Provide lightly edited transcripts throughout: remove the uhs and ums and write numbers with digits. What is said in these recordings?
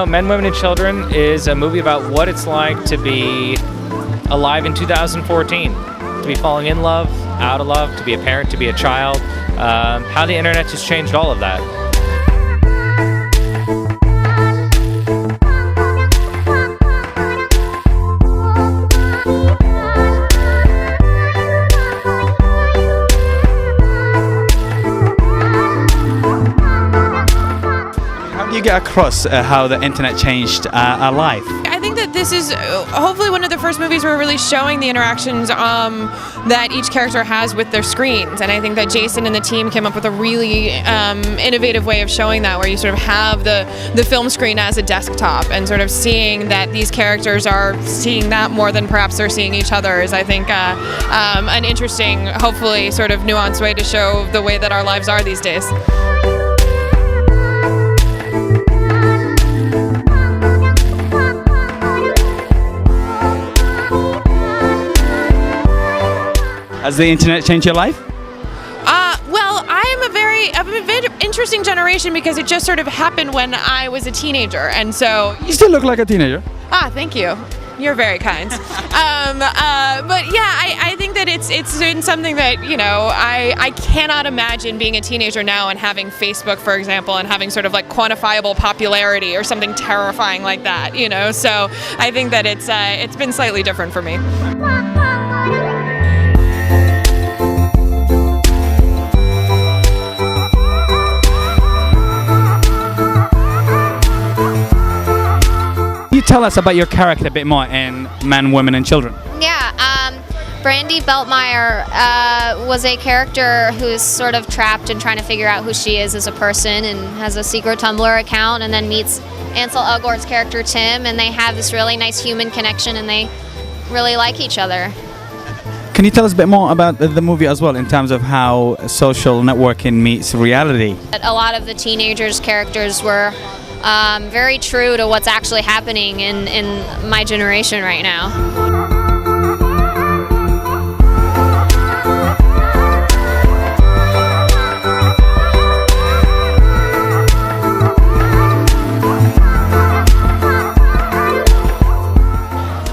know, Men, Women, and Children is a movie about what it's like to be alive in 2014. To be falling in love, out of love, to be a parent, to be a child. How the internet just changed all of that. You get across how the internet changed our life. I think that this is hopefully one of the first movies where we're really showing the interactions that each character has with their screens, and I think that Jason and the team came up with a really innovative way of showing that, where you sort of have the film screen as a desktop, and sort of seeing that these characters are seeing that more than perhaps they're seeing each other is, I think, an interesting, hopefully sort of nuanced way to show the way that our lives are these days. Has the internet changed your life? Well, I'm a very interesting generation because it just sort of happened when I was a teenager, and so. You still look like a teenager. Thank you. You're very kind. But yeah, I think that it's been something that, you know, I cannot imagine being a teenager now and having Facebook, for example, and having sort of like quantifiable popularity or something terrifying like that, you know. So I think that it's been slightly different for me. Tell us about your character a bit more in Men, Women, and Children. Yeah, Brandy Beltmire was a character who's sort of trapped and trying to figure out who she is as a person, and has a secret Tumblr account, and then meets Ansel Elgort's character Tim, and they have this really nice human connection, and they really like each other. Can you tell us a bit more about the movie as well, in terms of how social networking meets reality? A lot of the teenagers' characters were very true to what's actually happening in my generation right now.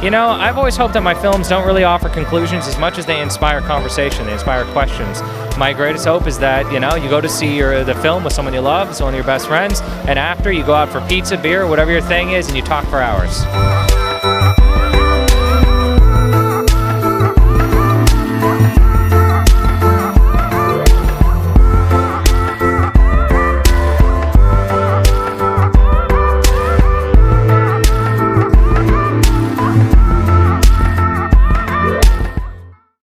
You know, I've always hoped that my films don't really offer conclusions as much as they inspire conversation, they inspire questions. My greatest hope is that, you know, you go to see the film with someone you love, someone of your best friends, and after you go out for pizza, beer, whatever your thing is, and you talk for hours.